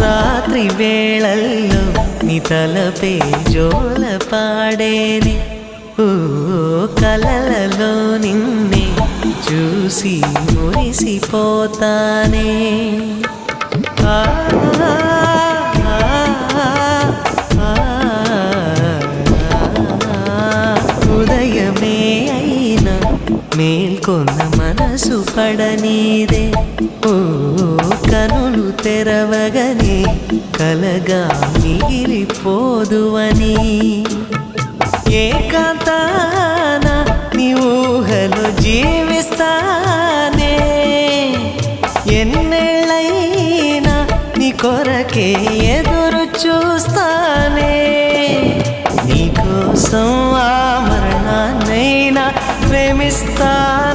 రాత్రి వేళల్లో నీ తలపే జోల పాడేనే ఓ కలలలో నిన్నే చూసి మురిసిపోతానే ఆ ఉదయమే అయినా మేల్కొన్న మనసు పడనీదే ఓ కనులు తెరవగనే కలగా మిగిలిపోదువని ఏకాంతాన నీ ఊహలో జీవిస్తానే ఎన్నేళ్ళైనా నీ కొరకే ఎదురు చూస్తానే నీకోసం ఆ మరణాన్నైనా ప్రేమిస్తానే